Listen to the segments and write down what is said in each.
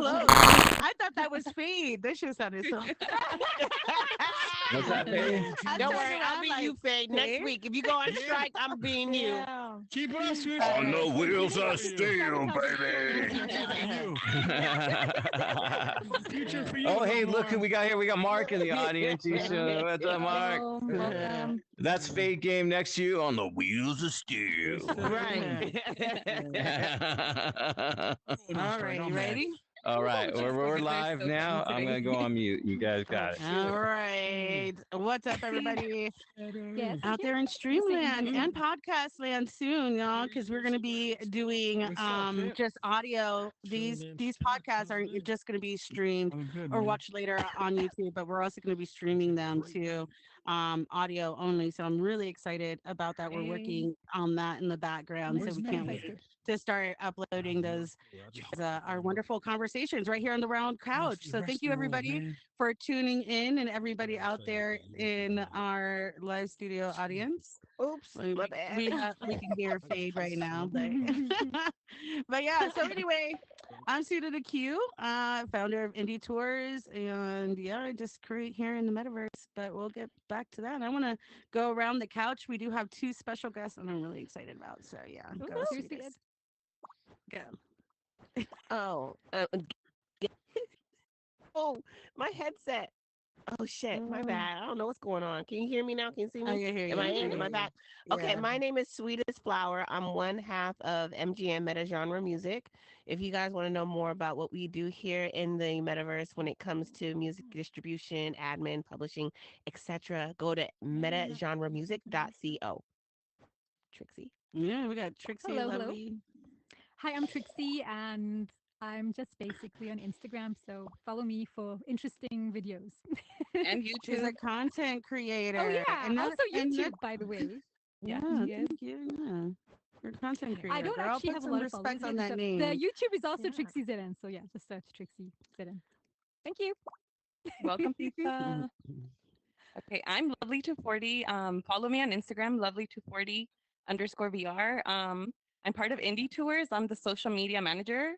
close. I thought that was Fade. This shit sounded so. What's that, Faye? Don't worry, I'll be you, Faye. Next week, if you go on strike, I'm being you. Keep us On the wheels of steel, baby. Future for you. Oh, hey, look who we got here. We got Mark in the audience. What's up, Mark? Welcome. That's Fade Game next to you on the wheels of steel. Right. All right, you ready? All right, we're live now. I'm going to go on mute. You guys got it. All right. What's up, everybody? Yes. Out there in Streamland and Podcast Land soon, y'all, because we're going to be doing just audio. These podcasts are just going to be streamed or watched later on YouTube, but we're also going to be streaming them to audio only. So I'm really excited about that. We're working on that in the background, so we can't wait to start uploading those our wonderful conversations right here on the round couch. So thank you everybody for tuning in, and everybody out there in our live studio audience. Oops, my bad. We can hear Fade right now, but yeah. So anyway, I'm Suda the Q, founder of Indie Tours, and yeah, I just create here in the Metaverse. But we'll get back to that. I want to go around the couch. We do have two special guests, and I'm really excited about. So yeah, go Sweetest. Go. Oh, oh, my headset. Oh shit, my bad. I don't know what's going on. Can you hear me now? Can you see me? I can hear you. Am I in? Am I back? Okay, Yeah. my name is Sweetest Flower. I'm one half of MGM Meta Genre Music. If you guys want to know more about what we do here in the metaverse when it comes to music distribution, admin, publishing, etc., go to metagenremusic.co. Trixie. Yeah, we got Trixie. Hello. Lovely. Hi, I'm Trixie, and I'm just basically on Instagram, so follow me for interesting videos. And She's YouTube. a content creator. Oh yeah, and also YouTube, by the way. Yeah, Yes. thank you. Yeah, you're a content creator. I don't girl. actually Put have a some lot of followers. respect on that name. The YouTube is also Yeah. Trixie Zidane, so yeah, just search Trixie Zidane. Thank you. Welcome, pizza. Okay, I'm Lovely240. Follow me on Instagram, Lovely240_VR. I'm part of Indie Tours. I'm the social media manager.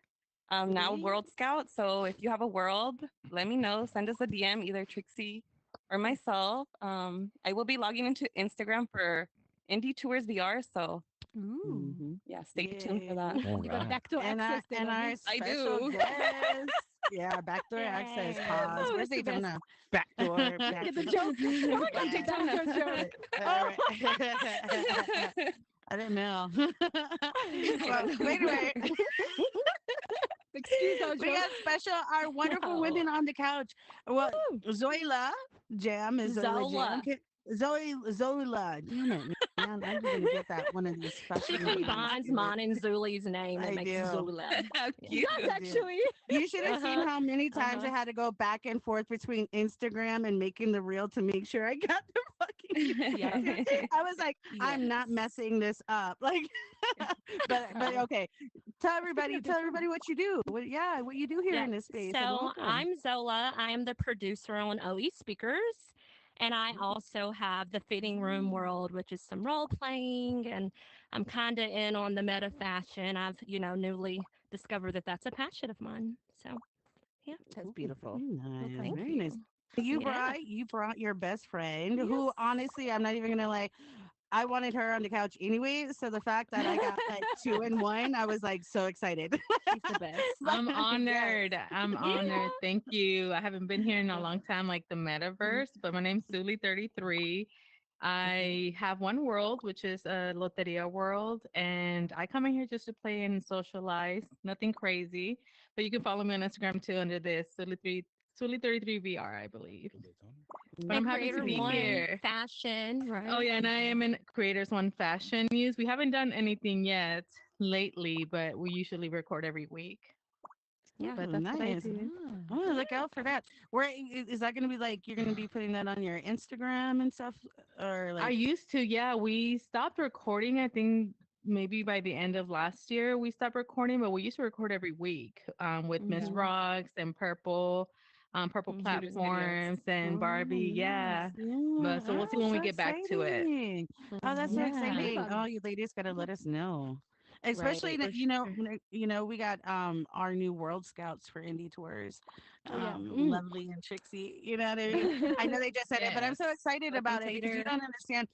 Now Sweet. World Scout. So if you have a world, let me know. Send us a DM, either Trixie or myself. I will be logging into Instagram for Indie Tours VR. So Ooh. yeah, stay tuned for that. All You got right. backdoor And access. they and love our it. I special do. guest. Yeah, backdoor access. Yay. Pause. Oh, Where's that's the the best. backdoor? Get the joke. Someone can take down your joke. All right. I didn't know. Well, anyway, Excuse our we joke. got special our wonderful women on the couch. Well, Zoila Jam is Zoila Jam. Zoila. Damn it, man. I'm gonna get that one of these special She names. combines mine and Zuli's name I and makes do. Zula. How Yes, cute. actually. You should have seen how many times I had to go back and forth between Instagram and making the reel to make sure I got the fucking. Yeah. I was like, I'm not messing this up. Like, but okay. Tell everybody what you do. What you do here Yeah, in this space. and So welcome. I'm Zola. I am the producer on OE Speakers. And I also have the Fitting Room World, which is some role playing. And I'm kind of in on the meta fashion. I've, newly discovered that that's a passion of mine. So, yeah. That's beautiful. Very nice. thank Very nice. You Yeah. brought your best friend, who honestly I'm not even gonna like. I wanted her on the couch anyway, so the fact that I got like 2 in 1, I was like so excited. She's the best. I'm Yes. honored. I'm honored. Thank you. I haven't been here in a long time, like the metaverse, but my name's Suli33. I have one world, which is a Loteria world, and I come in here just to play and socialize. Nothing crazy, but you can follow me on Instagram too under this Suli33VR, I believe. But I'm And happy to Creator be One here. Fashion, right? Oh yeah, and I am in Creators One Fashion News. We haven't done anything yet lately, but we usually record every week. Yeah. But that's what I Nice. do. I'm gonna look out for that. Where is that gonna be? Like you're gonna be putting that on your Instagram and stuff, or I like? used to, yeah. We stopped recording. I think maybe by the end of last year we stopped recording, but we used to record every week with Miss Mhm. Rocks and Purple Mhm. platforms and Barbie. Yeah. But so we'll see when we get back to it. exciting. Oh, that's so Yeah. exciting. Fun. Oh, you ladies gotta let us know. especially Right. that For sure. we got our new World Scouts for indie tours, Oh yeah. Lovely and Trixie. You know what I mean? I know they just said it, but I'm so Yes. excited Open about it because you Tater. don't understand.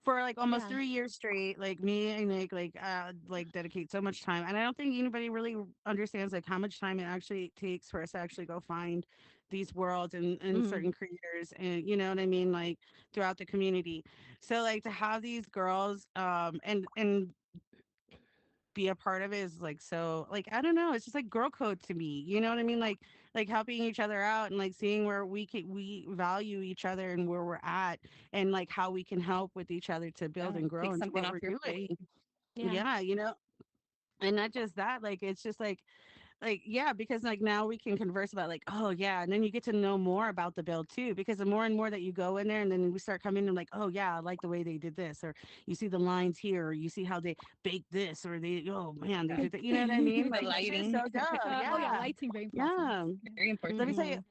For like almost Yeah. 3 years straight, like me and Nick, like dedicate so much time, and I don't think anybody really understands like how much time it actually takes for us to actually go find these worlds and Mm. certain creators, and you know what I mean, like throughout the community. So like to have these girls, and be a part of it is like so like I don't know, it's just like girl code to me. You know what I mean? Like helping each other out and like seeing where we value each other and where we're at and like how we can help with each other to build Yeah, and grow take into something what off we're your doing. plate. Yeah. Yeah, and not just that, like it's just like yeah, because like now we can converse about like, oh yeah, and then you get to know more about the build too, because the more and more that you go in there and then we start coming in like, oh yeah, I like the way they did this, or you see the lines here, or you see how they baked this, or they, oh man, they Yeah. did that, you know what I mean? The Like that shit's lighting, so dope. Oh yeah, Yeah. lighting very important. Yeah. Yeah. very important. Let me tell you.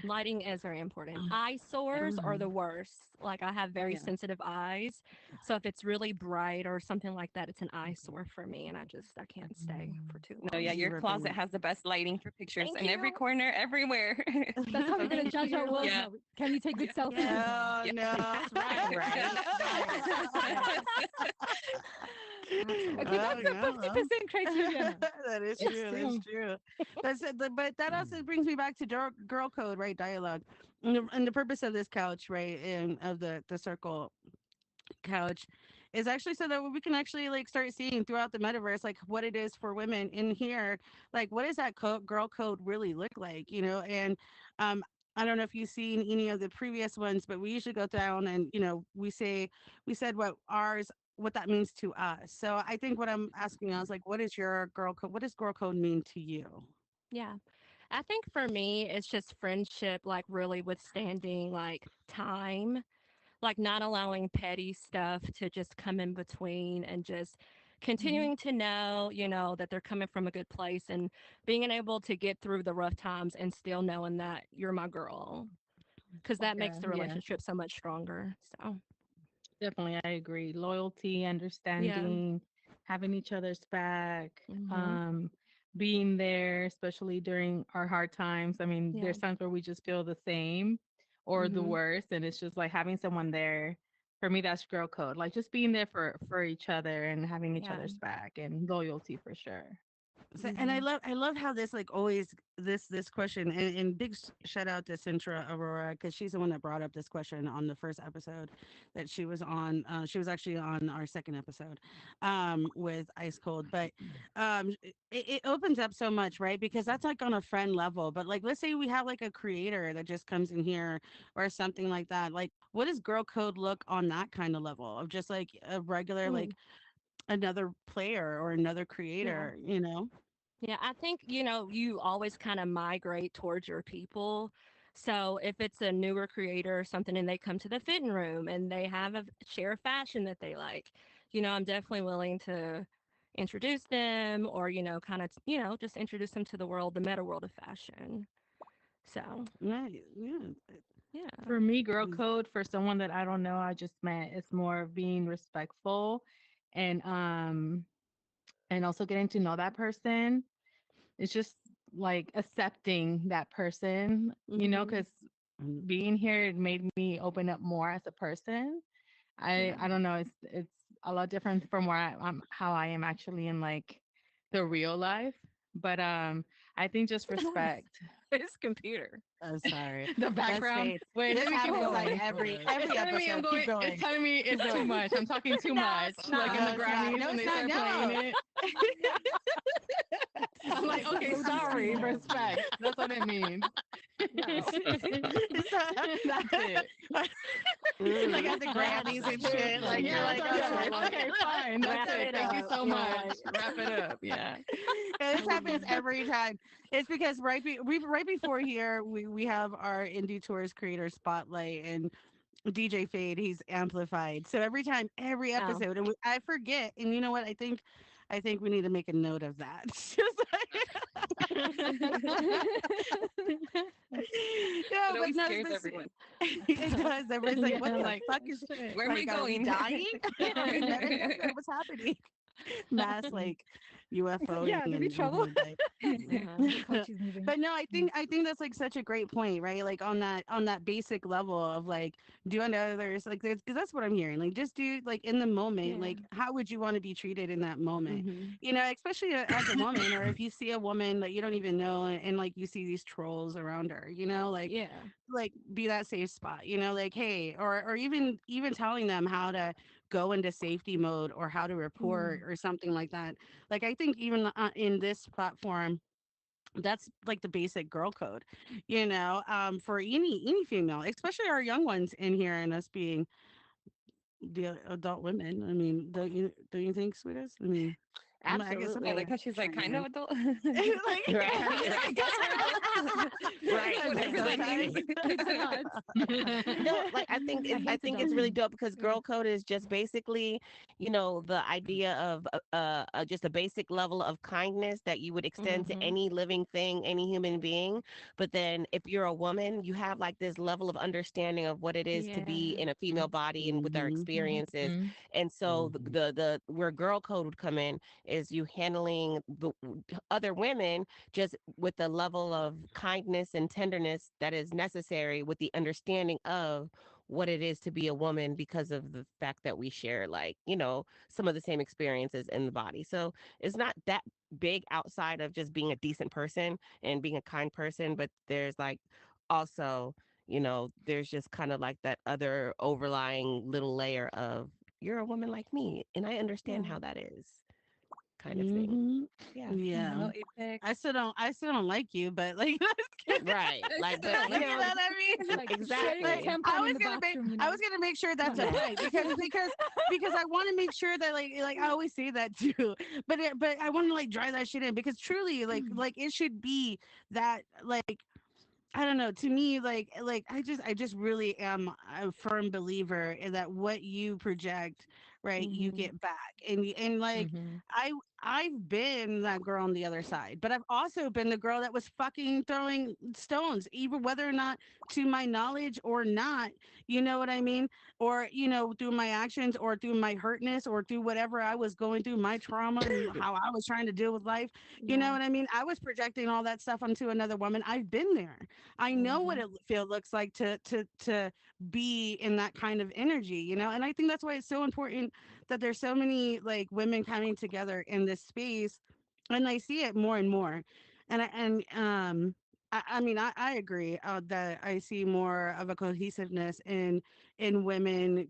Lighting is very important. Eyesores are the Mhm. worst. Like I have Oh very yeah. sensitive eyes. So if it's really bright or something like that, it's an eyesore for me and I can't stay for too No, yeah, long. She's your closet ripping. has the best lighting for pictures Thank in every you. corner, everywhere. That's how So we're gonna thank judge our you. world Yeah. now. Can we take good Yeah. selfies? Yes. No. Oh Yeah. no. That's right. Right. Right. Okay, Oh that's Absolutely. a yeah, well. 50% criteria now. That is It's true. That's true. true. But that also brings me back to girl code, right? Dialogue, and the purpose of this couch, right, and of the circle couch, is actually so that we can actually like start seeing throughout the metaverse, like what it is for women in here, like what does that girl code really look like, and um. I don't know if you've seen any of the previous ones, but we usually go down and we said what that means to us. So I think what I'm asking now is like, what is your girl code? What does girl code mean to you? Yeah. I think for me, it's just friendship, like really withstanding like time, like not allowing petty stuff to just come in between and just Mhm. continuing to know, that they're coming from a good place and being able to get through the rough times and still knowing that you're my girl because that makes Yeah, the yeah, relationship so much stronger. So, definitely. I agree. Loyalty, yeah. understanding, having each other's back, Hmm. um, being there, especially during our hard times. I mean, Yeah. there's times where we just feel the same or the Hmm. worst, and it's just like having someone there. For me, that's girl code. Like just being there for each other and having each Yeah. other's back and loyalty for sure. So, and I Hmm. love I love how this like always this question, and big shout out to Centra Aurora because she's the one that brought up this question on the first episode that she was on. She was actually on our second episode with Ice Cold, but it opens up so much, right? Because that's like on a friend level, but like let's say we have like a creator that just comes in here or something like that. Like, what does girl code look on that kind of level of just like a regular like Mm. another player or another Yeah. creator? Yeah, I think, you always kind of migrate towards your people. So if it's a newer creator or something and they come to the fitting room and they have a share of fashion that they like, I'm definitely willing to introduce them or, kind of, just introduce them to the world, the meta world of fashion. So, Right. Yeah. yeah. For me, girl code for someone that I don't know, I just met, it's more of being respectful and and also getting to know that person. It's just like accepting that person, Hmm. because Mm, being here it made me open up more as a person. Yeah. I don't know, it's a lot different from where I'm how I am actually in like the real life. But I think just The noise. respect. His computer. I'm sorry. The That's background. fate. Wait, This let me keep happens like going. It's every telling me I'm episode. Keep going. It's going. telling me Keep it's too going. much. I'm talking too No, much. it's Like in not. the No, it's not. Grammys No, when it's they not. start playing No. it. I'm like, okay, Slow sorry, down. respect. That's what it means. No. That's it. Like at the Grammys and shit. Like you're Yeah, that's like, what I'm okay, like. Okay, fine. That's Wrap it. it Thank you up. so Yeah, much. like, Wrap it up. Yeah. and this happens every time. It's because right before here we have our indie tours creator spotlight and DJ Fade. He's amplified. So every time, every oh. episode, and I forget. And you know what? I think we need to make a note of that. Just yeah, It but always no, scares this everyone. it does. Everybody's like, Yeah, what the like, fuck oh is shit. Where am I like? Are we going? dying? Are we Metagaming? What's happening? mass like UFOing Yeah, there'd be and trouble. like Uh-huh. How she's moving. but no, I think that's like such a great point, right? Like on that basic level of like do unto others, like because that's what I'm hearing. Like just do like in the moment, Yeah. like how would you want to be treated in that moment? Mm-hmm. You know, especially as a woman, or if you see a woman that you don't even know, and like you see these trolls around her, you know, Yeah. like be that safe spot, you know, like hey, or even telling them how to go into safety mode or how to report Mm. or something like that. Like I think even in this platform that's like the basic girl code, you know, for any female, especially our young ones in here and us being the adult women. I mean, don't you think, sweetest? I mean, I guess I'm I Absolutely. like gonna how she's like chime kind of in. adult. Like, Right. I guess Right. I guess Exactly. It's not. No, like I I hate think it's really adults. dope because Yeah. girl code is just basically, the idea of just a basic level of kindness that you would extend to Mhm. any living thing, any human being. But then if you're a woman, you have like this level of understanding of what it is to be Yeah. in a female body and with our Mhm. experiences. Mhm. And so the where girl code would come in is you handling the other women just with the level of kindness and tenderness that is necessary with the understanding of what it is to be a woman because of the fact that we share like some of the same experiences in the body. So it's not that big outside of just being a decent person and being a kind person, but there's like also there's just kind of like that other overlying little layer of you're a woman like me and I understand Yeah. how that is kind of thing. Mhm. Yeah. Yeah. Hello, Apex. I still don't like you, but like that's good. Right. Like, but You know what I mean? Like sharing a exactly. I tampon in was the gonna make bathroom, I was gonna make sure that's Yeah. okay because I want to make sure that like I always say that too, but I want to like drive that shit in because truly like it should be that like I don't know. To me, like I just really am a firm believer in that what you project, right, you Mhm. get back. And like Mhm. I I've been that girl on the other side, but I've also been the girl that was fucking throwing stones, even whether or not to my knowledge or not. You know what I mean? Or through my actions or through my hurtness or through whatever I was going through, my trauma and how I was trying to deal with life. You know Yeah. what I mean? I was projecting all that stuff onto another woman. I've been there. I know what Mhm. it looks like to be in that kind of energy, and I think that's why it's so important that there's so many like women coming together in this space, and I see it more and more, and I mean I agree that I see more of a cohesiveness in women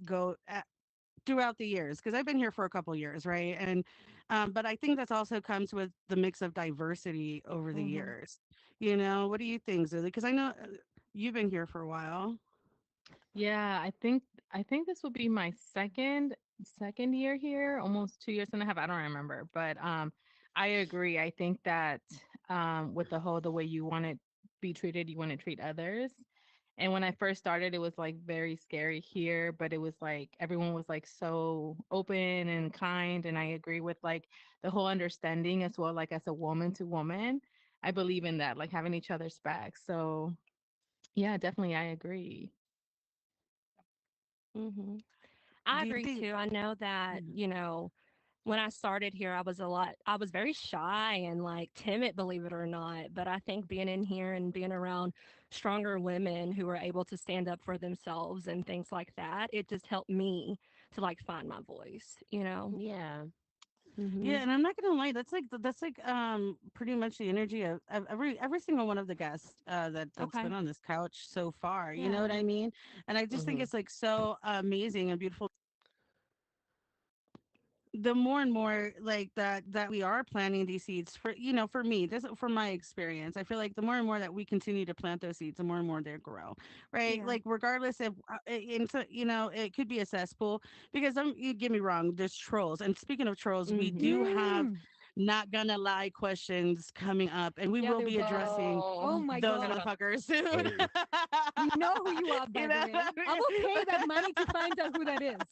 throughout the years because I've been here for a couple years, right? And but I think that also comes with the mix of diversity over the Mhm. years. What do you think, Zilly? Because I know you've been here for a while. Yeah, I think this will be my second year here, almost 2 years and a half. I don't remember, but I agree. I think that with the way you want to be treated, you want to treat others. And when I first started, it was like very scary here, but it was like everyone was like so open and kind. And I agree with like the whole understanding as well, like as a woman to woman. I believe in that, like having each other's back. So yeah, definitely, I agree. Mhm. I Do you agree think? too. I know that, when I started here, I was very shy and like timid, believe it or not. But I think being in here and being around stronger women who are able to stand up for themselves and things like that, it just helped me to like find my voice. Yeah. Hmm. Yeah, and I'm not gonna lie, that's like pretty much the energy of every single one of the guests that's Okay. been on this couch so far. You know what Yeah. I mean? And I just think Hmm. it's like so amazing and beautiful. The more and more like that we are planting these seeds for me, this from my experience, I feel like the more and more that we continue to plant those seeds, the more and more they grow, right? Yeah. Like regardless if into it could be a cesspool because you get me wrong, there's trolls, and speaking of trolls, we do Hmm. have Mm. not gonna lie questions coming up, and we Yeah, will they be will. addressing Oh Oh, my those forgot god. about motherfuckers soon. Oh, We know who you are, You by the know way. what I I will pay that mean? money to find out who that is.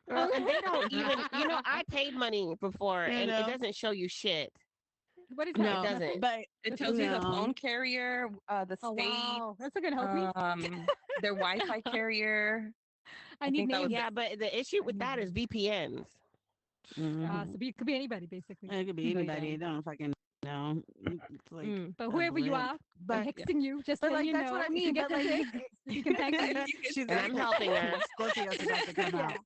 Girl, and they don't even, I paid money before You and it know doesn't show you shit. What is It that? no, Nothing? doesn't. but it Just tells okay. you the no. phone carrier, the Oh state, wow. That's not gonna help me. their Wi-Fi carrier. I I need think that was names. it. Yeah, but the issue I with need that is names. VPNs. So it could be anybody basically. It could be anybody. Don't fucking know. It's like But a whoever you blimp. are, I'm But hexing you. Just but letting like you that's know. what I You mean. can get But the like dick. You can thank me. she's And I'm helping her. Scorpio's about to come out.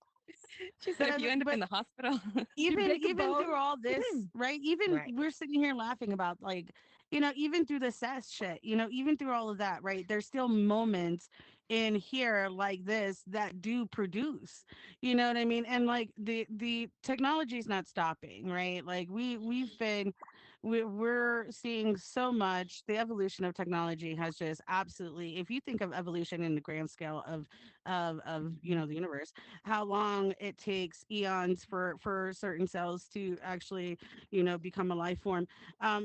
She said, if you end up in the hospital, even break a even bone. through all this, right? Even Right. we're sitting here laughing about like, even through the cess shit, even through all of that, right? There's still moments in here like this that do produce. You know what I mean? And like the technology is not stopping, right? Like we're seeing so much. The evolution of technology has just absolutely, if you think of evolution in the grand scale of the universe, how long it takes eons for certain cells to actually become a life form.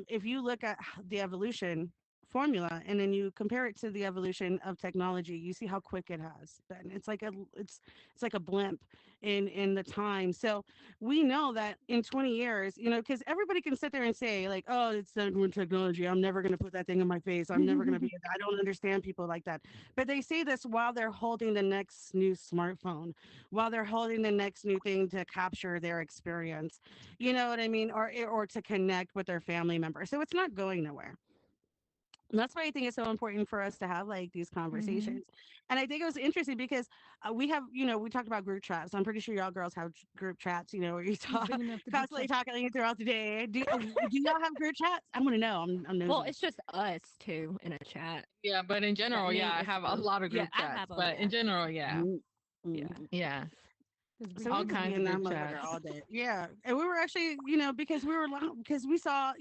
If you look at the evolution formula and then you compare it to the evolution of technology, you see how quick it has been. It's like a blimp in the time. So we know that in 20 years, because everybody can sit there and say like, oh, it's new technology, I'm never going to put that thing in my face, I'm never going to be I don't understand people like that. But they say this while they're holding the next new smartphone, while they're holding the next new thing to capture their experience, you know what I mean, or to connect with their family member. So it's not going nowhere. And that's why I think it's so important for us to have like these conversations. And I think it was interesting because we have, we talked about group chats. I'm pretty sure y'all girls have group chats, where you talk Big enough to group constantly chat. talking throughout the day. Do y'all have group chats? I want to know. I'm nosy. Well, it's just us two in a chat. Yeah, but in general, me, yeah, I it's have a you. lot of Yeah, group I chats. have 'em, But in yeah. general, yeah, Yeah. yeah, So all we just be kinds in of that group motherfucker chats. all day. Yeah. And we were actually, because we saw,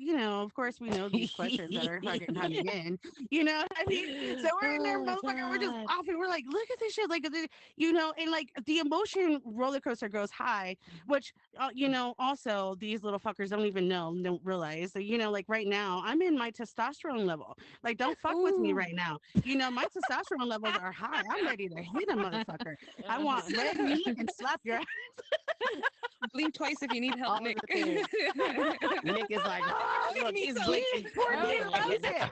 of course we know these questions that are fucking coming in. You know what I mean? So we're in there, Oh my motherfucker, we're just God. laughing. We're like, look at this shit. Like, and like the emotion roller coaster goes high, which, also these little fuckers don't realize that, like right now, I'm in my testosterone level. Like, don't fuck with me right now. My testosterone levels are high. I'm ready to hit a motherfucker. I want red meat and slap your ass. blink twice if you need help, All of Nick. the things. Nick is like, look, he's blinking. Poor Nick loves it.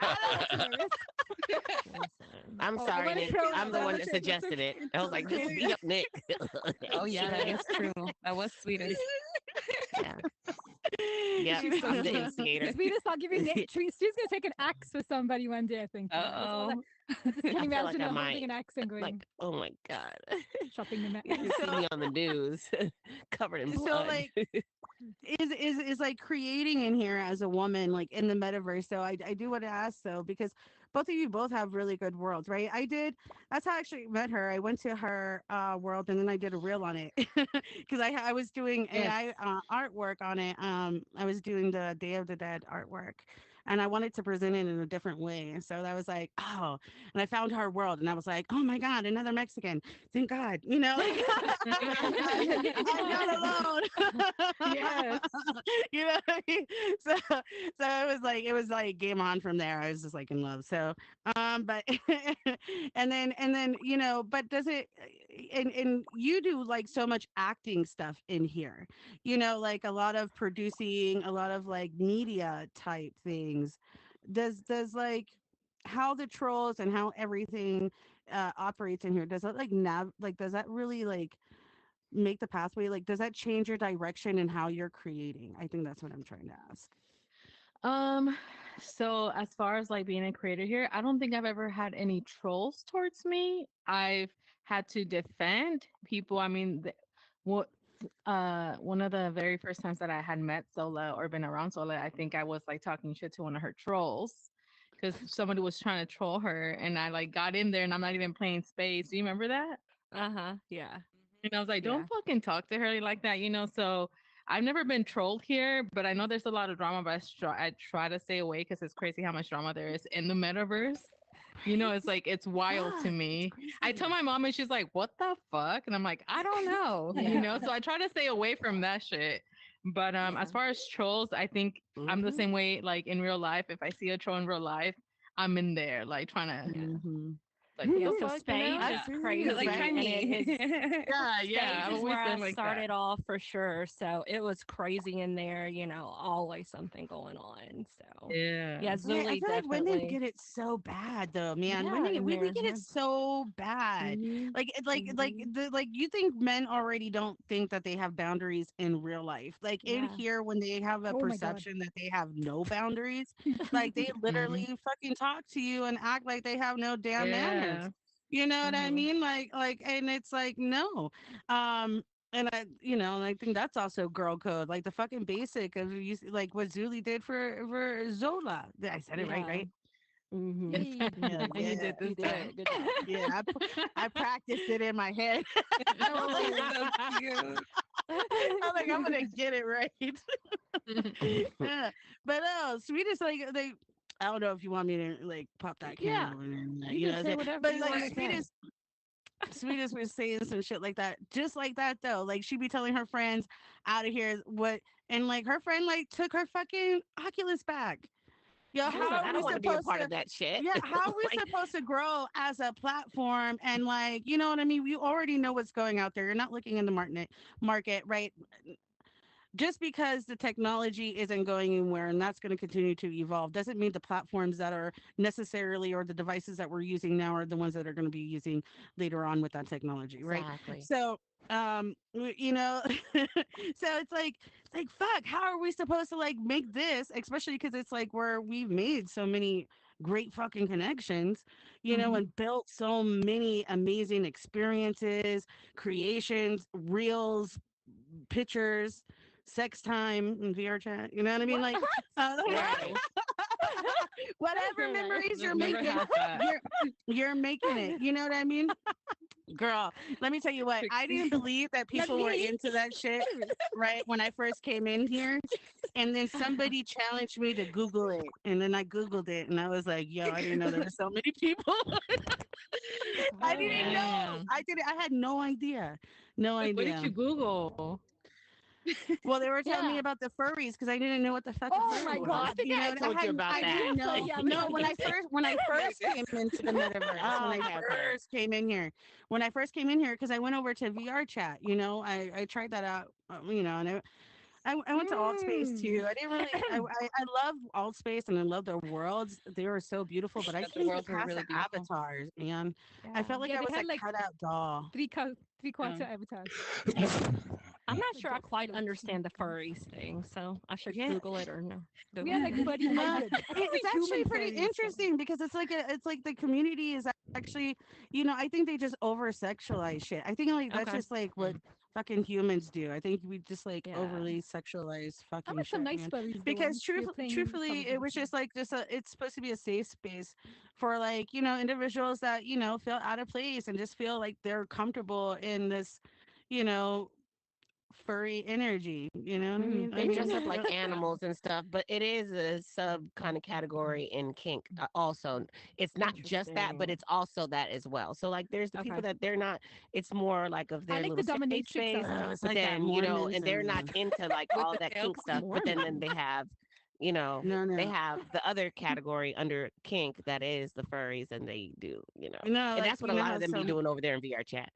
I'm I sorry, wanna Nick. throw I'm up. the I one wanna that throw up. suggested it. I was like, just beat up Nick. Oh yeah, that is true. That was sweetest. Yeah. Yeah, She's so I'm the sweet. instigator. Sweetest, I'll give you Nick treats. She's gonna take an axe for somebody one day, I think. That's all Uh-oh. I just can't I feel imagine like I her might. holding an axe and going Like, oh my God. chopping the You can see me on the news covered in So blood. like is like creating in here as a woman, like in the metaverse. So I do want to ask though, because both of you both have really good worlds, right? That's how I actually met her. I went to her world and then I did a reel on it because I was doing Yes. AI artwork on it. I was doing the Day of the Dead artwork. And I wanted to present it in a different way. So that was like, oh, and I found her world and I was like, oh my God, another Mexican. Thank God. Like, I'm not alone. Yes. You know what I mean? So it was like game on from there. I was just like in love. So but and then but does it and you do like so much acting stuff in here, like a lot of producing, a lot of like media type things. Does like how the trolls and how everything operates in here, does that like does that really like make the pathway, like does that change your direction and how you're creating? I think that's what I'm trying to ask. Um, so as far as like being a creator here, I don't think I've ever had any trolls towards me. I've had to defend people. I mean, what one of the very first times that I had met Sola or been around Sola, I think I was like talking shit to one of her trolls because somebody was trying to troll her, and I like got in there, and I'm not even playing space. Do you remember that? Yeah. And I was like, Yeah. don't fucking talk to her like that, So I've never been trolled here, but I know there's a lot of drama, but I try to stay away because it's crazy how much drama there is in the metaverse. It's like, it's wild to Fuck, me. it's I crazy. tell my mom and she's like, what the fuck? And I'm like, I don't know, So I try to stay away from that shit. But as far as trolls, I think I'm the same way, like in real life. If I see a troll in real life, I'm in there, like trying to Mhm. Like, what the The fuck, you stage know? is You're like, crazy, try and it me. is Yeah, stage I've is always where I been like that. started off for sure. So it was crazy in there, always something going on. So Yeah. yeah, Right, I Zuli feel like women definitely. get it so bad though, man. Yeah, Women in we there. get it Yeah. so bad. Hmm. Like you think men already don't think that they have boundaries in real life. Like in Yeah. here when they have a Oh my God. perception that they have no boundaries, like they Hmm. literally fucking talk to you and act like they have no damn manners. Yeah. You know what I Hmm. mean? Like and it's like no. Um and and I think that's also girl code, like the fucking basic of like what Zuli did for Zola. I said it right, Yeah. right? Mm-hmm. Yay. Yeah, You yeah, did this You time. did. Good job. yeah. I practiced it in my head. Oh, so cute. I'm like, I'm gonna get it right. Yeah. But Swedish, like they. I don't know if you want me to like pop that Yeah. candle and You you can know, say whatever but you like want to say. Swedish was saying some shit like that, just like that though. Like she be telling her friends out of here what, and like her friend like took her fucking Oculus back. Yo, She was how like, are I we don't want to be a supposed part to? of that shit. Yeah, how are we Like, supposed to grow as a platform? And like, you know what I mean? You already know what's going out there. You're not looking in the market, right? Just because the technology isn't going anywhere and that's going to continue to evolve doesn't mean the platforms that are necessarily or the devices that we're using now are the ones that are going to be using later on with that technology, right? exactly. So so it's like fuck, how are we supposed to like make this, especially because it's like where we've made so many great fucking connections, and built so many amazing experiences, creations, reels, pictures, sex time in VR chat. You know what I mean? Like, Right. whatever memories you're I've never making, had that. you're making it. You know what I mean? Girl, let me tell you what, I didn't believe that people were into that shit, right? When I first came in here. And then somebody challenged me to Google it. And then I Googled it and I was like, yo, I didn't know there were so many people. I didn't know. Damn. I had no idea. No Like, what did idea. you Google? Well, they were telling me Yeah. about the furries because I didn't know what the fuck a Oh furry my was. God. I think I And told you about I that. didn't know. Yeah, No, when I first came into the metaverse, when Oh, I okay, okay. first came in here, because I went over to VR chat, I tried that out, and I went to alt space too. I didn't really. I love alt space and I love their worlds. They were so beautiful, but I But the couldn't get worlds were past the really beautiful. avatars, man. I Yeah. felt like Yeah, I they was had like like cut out doll. three-quarter Yeah. avatars. I'm not The sure I dots quite were understand the different. furries thing, so I should Yeah, Google it or no. We Google had like it. furry no, hybrids. I think it's we actually human pretty furries. So. interesting because it's like the community is actually, I think they just over sexualize shit. I think like that's Okay. just like what fucking humans do. I think we just like Yeah. overly sexualize I fucking met some shit, nice man. furries though Because once. We were playing Call truthfully, of it Duty was together. just like it's supposed to be a safe space for like individuals that feel out of place and just feel like they're comfortable in this, you know furry energy. You know what I mean? I They dress mean, up like animals and stuff, but it is a sub kind of category in kink. Also, it's not just that, but Interesting. it's also that as well. So, like, there's the people Okay. that they're not. It's more like of I their like the little safe dominatrix space. oh, aspect. it's But like that then and they're Mormonism, not man. into like With all the that tail kink stuff. But then they have. No, They no, have the other category under kink that is the furries, and they do. no. And Like that's what a lot how of them be some doing over there in VR chat.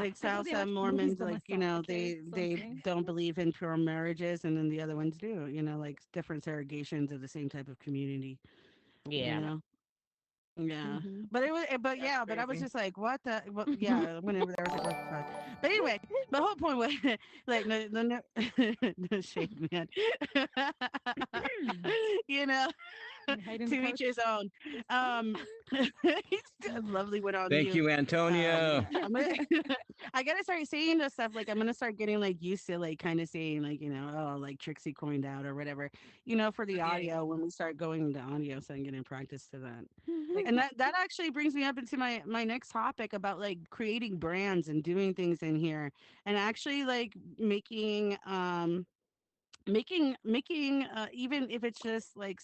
like I go South there watch movies Mormons, by like myself. Okay, so they don't believe in pure marriages, and then the other ones do. Like different segregations of the same type of community. You Yeah. know. Yeah, Mhm. but That's yeah, but I was crazy. just like, what the, what? Yeah, I went over there. I was like, what the fuck? But anyway, the whole point was like, no, no shade, man. you know, you hide in the to each his couch. own. Um, lovely went on Thank mute. you, Antonio. I'm gonna, I gotta start saying this stuff. Like I'm gonna start getting like used to like kind of saying like oh like Trixie coined out or whatever. For the Yeah. audio when we start going into audio, so I'm getting practice to that. Like, And that actually brings me up into my next topic about like creating brands and doing things in here and actually like making even if it's just like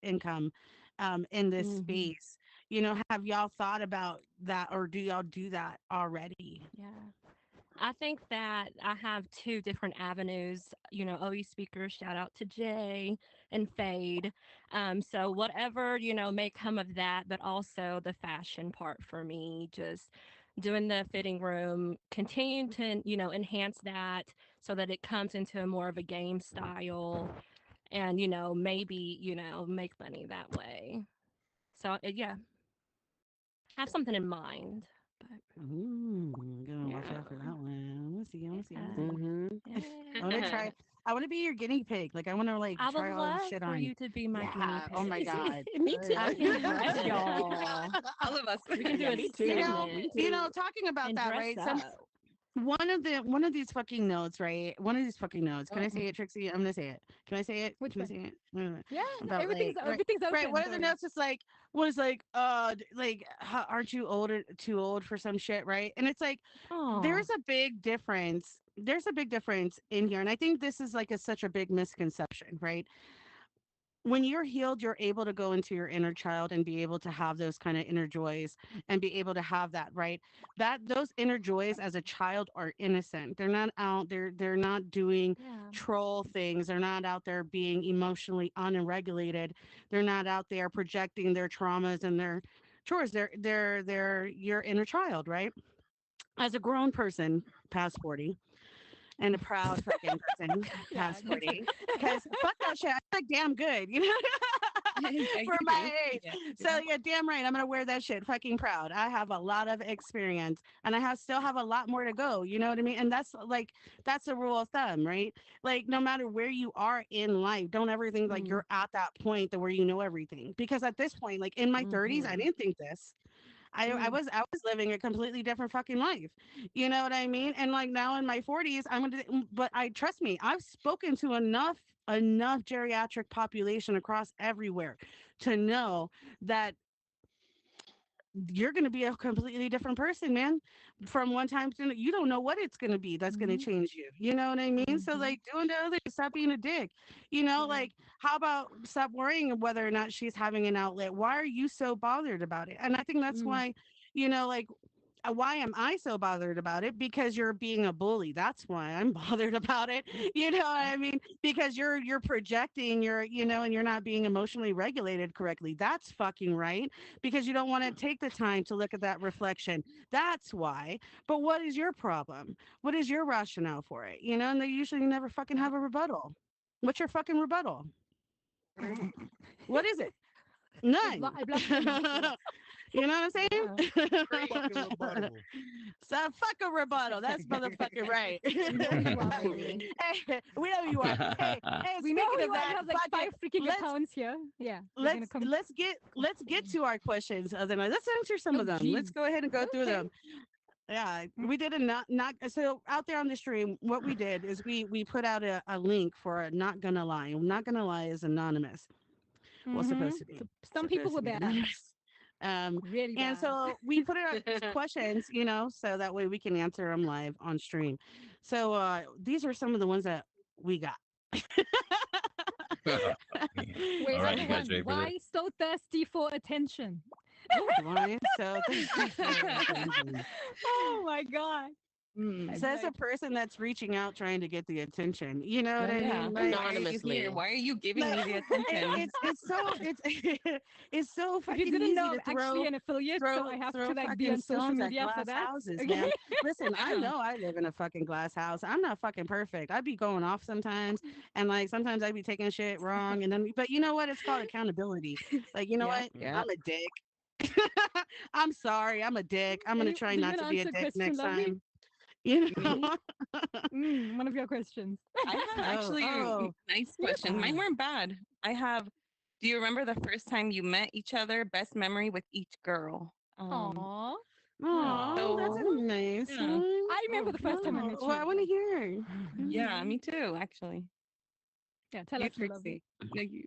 income in this Mhm. space. Have y'all thought about that or do y'all do that already? Yeah. I think that I have two different avenues. OE speakers, shout out to Jay and Fade. So whatever, may come of that, but also the fashion part for me, just doing the fitting room, continuing to, enhance that so that it comes into a more of a game style and, maybe, make money that way. So yeah, have something in mind. But Ooh, gonna watch yeah. out for that one. I want to see. I want to see. I want to see. Mm-hmm. I want to Yeah. try. I want to be your guinea pig. Like I want to like I would try all this love shit for on. you to be my guinea Yeah. Oh pig. my god. Me too. I can dress y'all. All of us. We can do Yeah, a me too. segment Talking about and that, dress right? up. One of these fucking notes, right? One of these fucking notes. Can I say it, Trixie? I'm gonna say it. Can I say it? Which Can I one? say it? No. Yeah, About everything's like everything's right. open. One Go of the ahead. notes is like like aren't you older too old for some shit, right? And it's like Oh. there's a big difference. There's a big difference in here, and I think this is like such a big misconception, right? When you're healed, you're able to go into your inner child and be able to have those kind of inner joys and be able to have that, right? That those inner joys as a child are innocent. They're not out there, they're not doing Yeah. troll things. They're not out there being emotionally unregulated. They're not out there projecting their traumas and their chores. They're your inner child, right? As a grown person past 40 and a proud fucking person Yeah, past me too. 40 because fuck that shit. I feel like damn good, Yeah, for you my do. age. Yeah, you So do. yeah, damn right. I'm gonna wear that shit fucking proud. I have a lot of experience and I have still have a lot more to go. You know what I mean? And that's a rule of thumb, right? Like no matter where you are in life, don't ever think like Mm. you're at that point that where you know everything. Because at this point, like in my 30s, I Mm-hmm. didn't think this. Mm. I was living a completely different fucking life. You know what I mean? And like now in my 40s, but I trust me, I've spoken to enough geriatric population across everywhere to know that you're going to be a completely different person, man. From one time to you don't know what it's going to be that's going to Mm-hmm. change you. You know what I mean? So Mm-hmm. like doing the other, stop being a dick. You know, Yeah. like how about stop worrying whether or not she's having an outlet? Why are you so bothered about it? And I think that's Mm. why, like why am I so bothered about it? Because you're being a bully. That's why I'm bothered about it. You know what I mean? Because you're projecting, and you're not being emotionally regulated correctly. That's fucking right. Because you don't want to take the time to look at that reflection. That's why. But what is your problem? What is your rationale for it? And they usually never fucking have a rebuttal. What's your fucking rebuttal? What is it? None. I blocked him. So. You know what I'm Yeah. saying? Fucking rebuttable. So fuck a rebuttal. That's motherfucking right. We know who you are, baby. Hey, we know who you are. Hey, We know speaking of you are. You that, have like fuck five it. freaking Let's accounts here. Yeah, we're let's gonna come. let's get to our questions of the night. Let's answer some Oh, of them. Let's jeez. go ahead and go through Okay. them. Yeah, we did a not so out there on the stream. What we did is we put out a link for a not gonna lie. Not gonna lie is anonymous. Well, Mm-hmm. supposed to be. Some people Supposed were to be bad, anonymous. really And bad. so we put it up questions, so that way we can answer them live on stream. So these are some of the ones that we got. Wait, All right, number you guys one, ready for this? why so thirsty for attention? Why so thirsty for attention? Oh my god. So that's a Like, person that's reaching out trying to get the attention. You know what Yeah, I yeah. mean? Why are you here? Anonymously. Why are you giving Like, me the attention? it's so it's so if you fucking didn't easy know, I'm to actually an affiliate, so I have to like be fucking on social stones at media for glass that. houses, Okay. man. Listen, I Yeah. know I live in a fucking glass house. I'm not fucking perfect. I be going off sometimes, and like sometimes I be taking shit wrong, and then but you know what? It's called accountability. Like you know Yeah. what? Yeah. I'm a dick. I'm sorry. I'm a dick. I'm gonna Any, try do you not want to to be a answer a dick question, next lovely? time. You know. Me? One of your questions. I have Oh, actually oh. nice Yes. questions. Mine weren't bad. I have, do you remember the first time you met each other? Best memory with each girl. Aww. Oh, that's So a nice yeah, one. I remember the first time I Oh, met well, you. I want to hear. yeah, me too, actually. Yeah, tell You, us, you lovely. Trixie. No, you.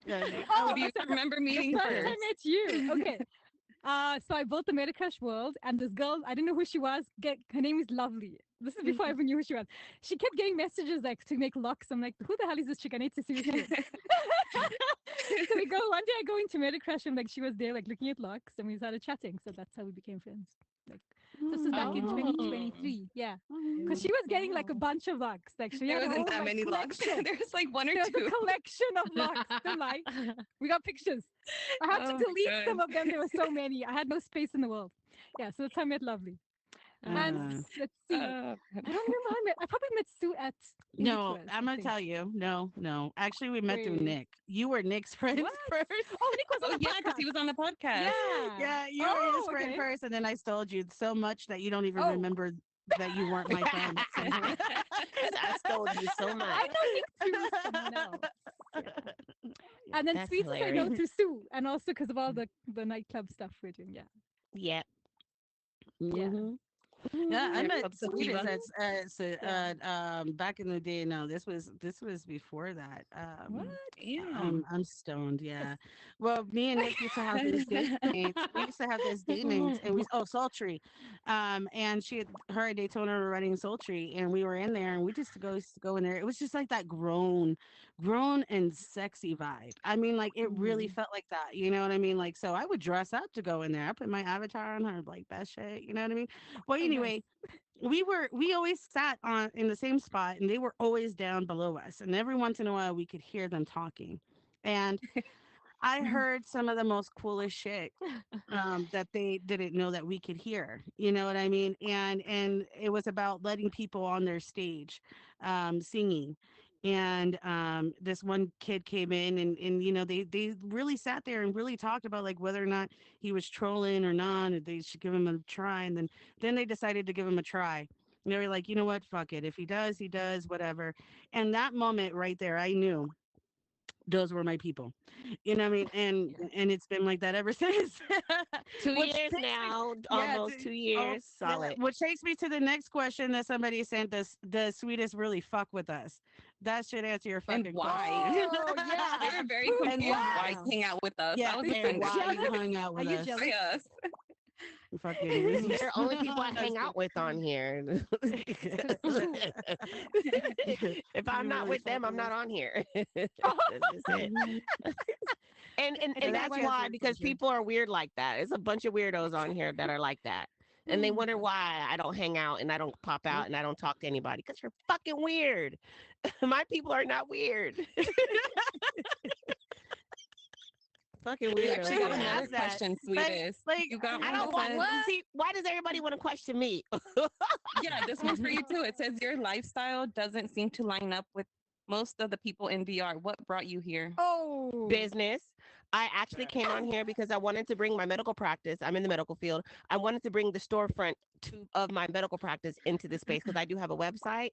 Yeah, Who Oh, do you so remember the meeting first time I first? met you. Okay. So I built the Meta Crush world, and this girl, I didn't know who she was. Her name is Lovely. This is before I even knew who she was. She kept getting messages like to make locks. I'm like, who the hell is this chick? I need to see who she is. So we go one day. I go into Meta Crush, and like she was there, like looking at locks, and we started chatting. So that's how we became friends. Like This is back in Oh. 2023. Yeah. Because she was getting like a bunch of locks. Like she There had a wasn't whole that like, many locks. collection. There's like one or There was two. a collection of locks. Still like, we got pictures. I had Oh to my delete some God. of them. There were so many. I had no space in the world. Yeah, so that's how I met Lovely. And let's see. Oh, I don't remember how I met. I probably met Sue at No, Indie I'm I gonna think. tell you. No. Actually, we met through Wait. Nick. You were Nick's friend What? first. Oh, Nick was on oh the yeah, because podcast. he was on the podcast. Yeah. Yeah, you were his Oh, friend okay. first, and then I stole you so much that you don't even Oh. remember that you weren't my friend at some point. I stole you so much. I know Nick through someone else. Yeah. And then That's Sweets I know hilarious. through Sue, and also because of all the nightclub stuff we're doing. Yeah. Yep. Yeah. Mhm. Yeah, I Nightclub met Sweetest sativa. back in the day. No, this was before that. What? Damn. I'm stoned. Yeah. Well, me and Nick used to have these date nights. We used to have this date nights, and Sultry, and her and Daytona were running Sultry, and we were in there, and we used to go in there. It was just like that grown and sexy vibe. I mean, like it really felt like that. You know what I mean? Like, so I would dress up to go in there. I put my avatar on her, like best shit. You know what I mean? Well, Oh, nice. anyway, we always sat on in the same spot, and they were always down below us, and every once in a while we could hear them talking, and I heard some of the most coolest shit that they didn't know that we could hear. You know what I mean? And it was about letting people on their stage singing. And this one kid came in, and they really sat there and really talked about like whether or not he was trolling or not, or they should give him a try. And then they decided to give him a try. And they were like, you know what, fuck it. If he does, whatever. And that moment right there, I knew those were my people. You know what I mean? And it's been like that ever since. Two Which years takes me, now, yeah, almost 2 oh, years. yeah, Solid. which takes me to the next question that somebody sent us. Does Sweetest really fuck with us? That should answer your And fucking why? question. Oh yeah. They were very Who? And confused why why? you hang out with us. Yeah, I was Are you and offended. why you jealous? hung out Are with you us? jealous? By us. Fucking we They're only people I That's hang out with on here. good. If I'm You not really with them, fuck I'm with not us. on here. That's just it. Mhm. And and, And and And then that that's why? answers why, your because question. people are weird like that. It's a bunch of weirdos on here that are like that. And they wonder why I don't hang out and I don't pop out and I don't talk to anybody. Because you're fucking weird. My people are not weird. Fucking You weirdos. actually Who got Yeah. another asked that? question, Like, sweetest. like You got I one don't that want says, what? See, why does everybody want to question me? yeah, this one's for you too. It says your lifestyle doesn't seem to line up with most of the people in VR. What brought you here? Oh. Business. I actually came on here because I wanted to bring my medical practice. I'm in the medical field. I wanted to bring the storefront of my medical practice into this space because I do have a website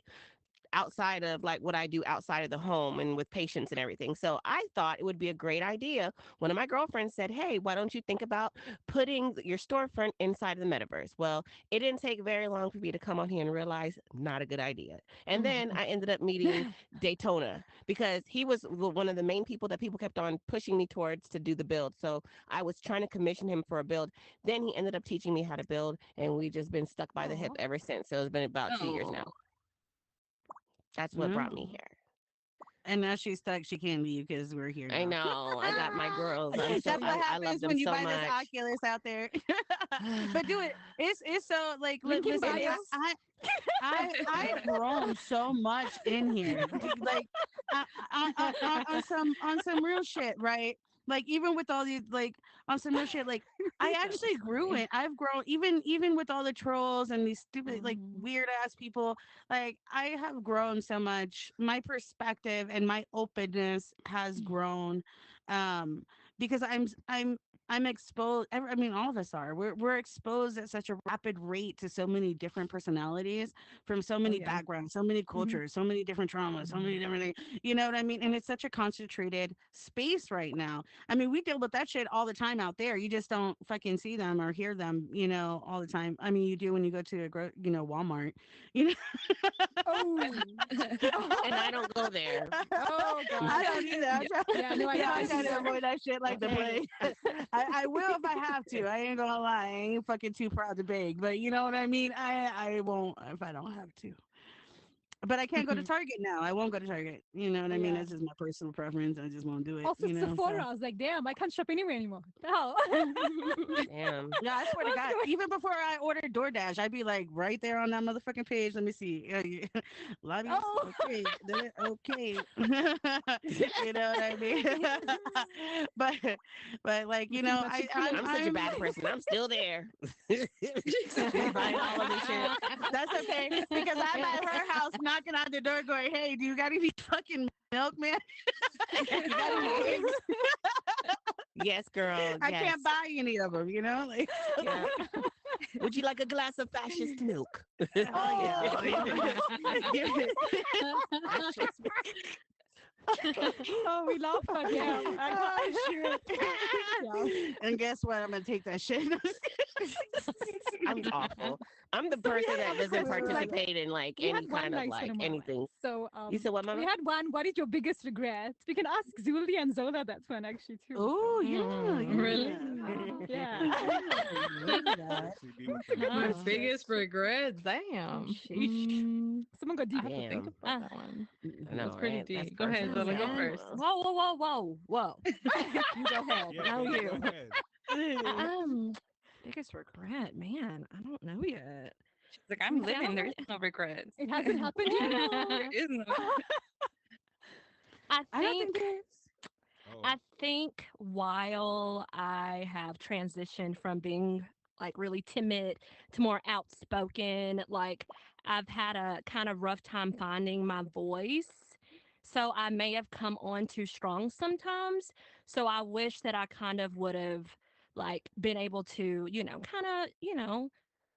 outside of like what I do outside of the home and with patients and everything. So I thought it would be a great idea. One of my girlfriends said, "Hey, why don't you think about putting your storefront inside of the metaverse?" Well, it didn't take very long for me to come on here and realize not a good idea. And then I ended up meeting Daytona because he was one of the main people that people kept on pushing me towards to do the build. So I was trying to commission him for a build. Then he ended up teaching me how to build, and we just been stuck by the hip Aw. ever since. So it's been about 2 years Oh, now. That's what mm. brought me here. And now she's stuck. She can't leave because we're here I now. know. I got my girls. That's what I love happens them when you so buy this much. Oculus out there. But do it. It's so like Link in listen. It bio. is. I've grown so much in here. Like on some real shit, right? Like even with all these like on some real shit, like I actually grew it. I've grown even with all the trolls and these stupid like weird ass people. Like I have grown so much. My perspective and my openness has grown, because I'm exposed. I mean, all of us are. We're exposed at such a rapid rate to so many different personalities from so Oh many yeah. backgrounds, so many cultures, so many different traumas, so many different things. You know what I mean? And it's such a concentrated space right now. I mean, we deal with that shit all the time out there. You just don't fucking see them or hear them, all the time. I mean, you do when you go to Walmart. You know, Oh. And I don't go there. Oh god. I don't either. Yeah, no, I Yeah, I can't try to either. avoid that shit like the Okay. plague. I will if I have to. I ain't gonna lie. I ain't fucking too proud to beg, but you know what I mean. I won't if I don't have to. But I can't go to Target now. I won't go to Target. You know what I mean? Yeah. That's just my personal preference. I just won't do it. Also, You know. So. Sephora. I was like, damn, I can't shop anywhere anymore. Hell. Damn. Yeah, I swear to What's God. going- Even before I ordered DoorDash, I'd be like right there on that motherfucking page. Let me see. Lobbies. Oh. Okay. Okay. You know what I mean? but like you know, I'm such a bad person. I'm still there. Buying all of this shit. That's okay because I'm at her house knocking on the door, going, "Hey, do you got any fucking milk, man? You got any eggs? Yes, girl. I Yes. can't buy any of them. You know, like." Yeah. Would you like a glass of fascist milk? Oh, Oh, we laugh but yeah. oh shit. Yeah. And guess what? I'm gonna take that shit. I'm awful. I'm the person that doesn't participate in like We had any one kind of nice like one, Amara. anything. So You said what, we Mama? had one. What is your biggest regret? We can ask Zuli and Zola that's one actually too. Oh yeah, Really? Yeah. My Oh, biggest regret. Damn. Someone got I deep. have to think Damn. about that one. I know, That's pretty right? That's deep. Go ahead, personal. Zola. Go man. first. Whoa. You go ahead. Yeah, No, go you. ahead. Biggest regret, man. I don't know yet. She's like, I'm Yeah. living. There is no regrets. It hasn't happened yet. There is no. I I don't think think there is. Oh. I think while I have transitioned from being like really timid to more outspoken, like I've had a kind of rough time finding my voice. So I may have come on too strong sometimes. So I wish that I kind of would have like been able to, kind of,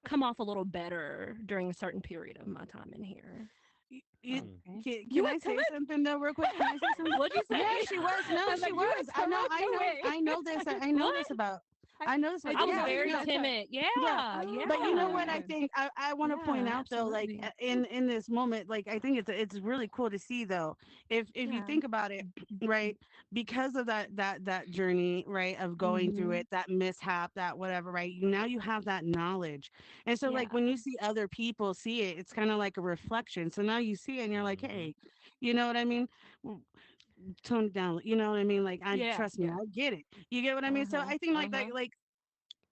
come off a little better during a certain period of my time in here. Can I say something though, real quick? Can I say something? What'd you say? Yeah, she was. No, was she like, was. "You were I know this. I know this about. I know this. I About, I was yeah, very no, timid. Yeah, yeah. yeah. But you know what I think I want to point Yeah, out though, like absolutely. in this moment, like I think it's really cool to see though, if you Yeah. think about it, right, because of that journey, right, of going through Mhm. it, that mishap, that whatever, right, now you have that knowledge, and so like Yeah. when you see other people see it, it's kind of like a reflection. So now you see it and you're like, hey, you know what I mean? Tone it down. You know what I mean? Like I Yeah. trust me, Yeah. I get it. You get what I mean? So Uh-huh. I think like Uh-huh. that, like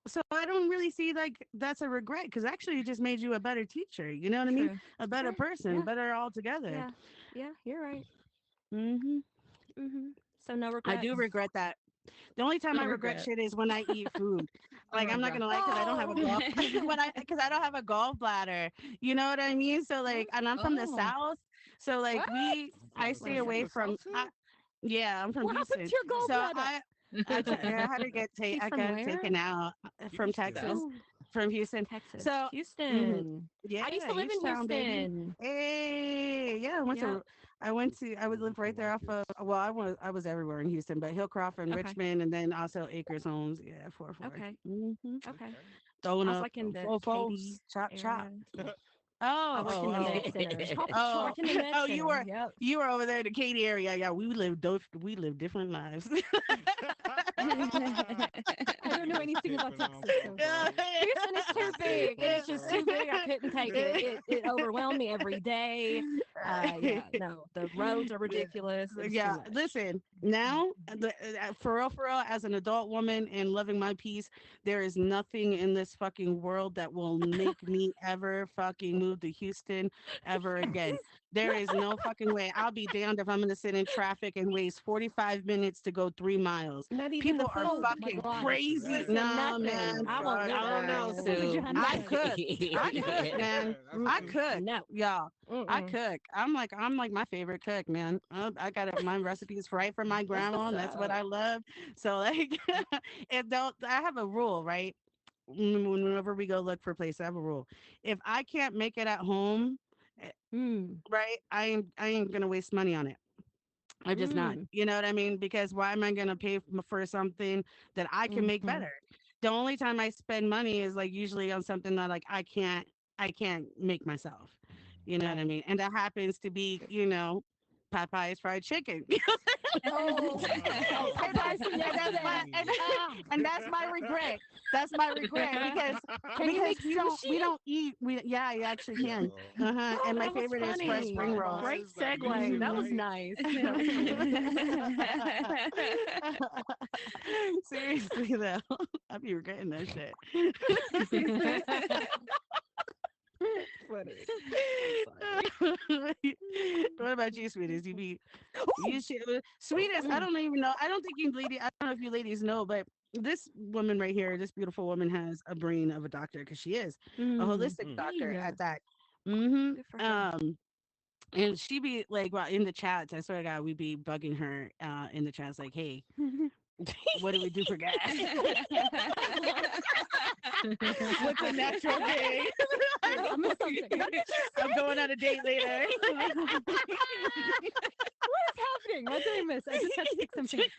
so I don't really see like that's a regret because actually it just made you a better teacher. You know what I mean? True. A better Yeah. person, Yeah. better altogether. Yeah. Yeah. You're right. Hmm. So no I regrets. do regret that. The only time No I regret regret. shit is when I eat food. Like Oh I'm not god. gonna lie, because I don't have a golf because I don't have a gallbladder. You know what I mean? So like, and I'm from the Oh. south, so like What? I From stay from away the from. South Side? Yeah, I'm from What happened Houston, to your so gallbladder? I had to get She's I from got it where? taken out from Houston. Texas, Oh, from Houston. Texas. So mhm, Houston. yeah, I used to live in H-Town, baby. Houston. Hey, yeah, Yeah. I would live right there off of well, I was everywhere in Houston, but Hillcroft and Okay. Richmond, and then also Acres Homes. Yeah, 4-4. Okay. Mm-hmm. Okay. Throwing I was up like in the fofos, Katy chop chop. area. I Oh, worked in the med center. I oh, worked in the med oh! center. Yep. You were over there in the Katy area. Yeah, we live different lives. I don't know anything about Texas. So. Houston is too big. It's just too big. I couldn't take it. It overwhelmed me every day. Yeah, no, the roads are ridiculous. It was too Yeah, much. listen, now, for real, as an adult woman and loving my peace, there is nothing in this fucking world that will make me ever fucking move to Houston ever again. There is no fucking way. I'll be damned if I'm gonna sit in traffic and waste 45 minutes to go 3 miles. Not even People the are food. fucking God. crazy. Listen, Nah, nothing. man. I won't I do don't know, that. Would you Sue. handle I it? cook, man. I cook, No. y'all. I Mm-mm. cook. I'm like my favorite cook, man. I got my recipes right from my That's grandma, what's and that's what up. I love. So like, if don't I have a rule, right? Whenever we go look for places, I have a rule. If I can't make it at home, eh, Mm. right, I ain't gonna waste money on it. I'm just not. Mm. You know what I mean? Because why am I gonna pay for something that I can make Mm-hmm. better? The only time I spend money is like usually on something that like I can't make myself. You know what I Right. mean? And that happens to be, Popeye's fried chicken. Oh, and, Popeyes from and that's my yesterday. and that's my regret. That's my request because Can you make we sushi? don't eat. Yeah, you actually can. Yo. And my That was favorite is fresh funny. spring rolls. Great That segue. That was music, nice. Seriously though, I'd be regretting that shit. Funny. What about you, sweetest? You should, sweetest. I don't even know. I don't think you lady. I don't know if you ladies know, but this woman right here, this beautiful woman, has a brain of a doctor because she is a holistic Mm. doctor Yeah. at that. Mm-hmm. Good for her. And she be like, well, in the chats, I swear to God, we be bugging her in the chats, like, hey, what do we do for gas? What's a natural thing? I missed something. I'm going on a date later. What is happening? What did I miss? I just had to fix something.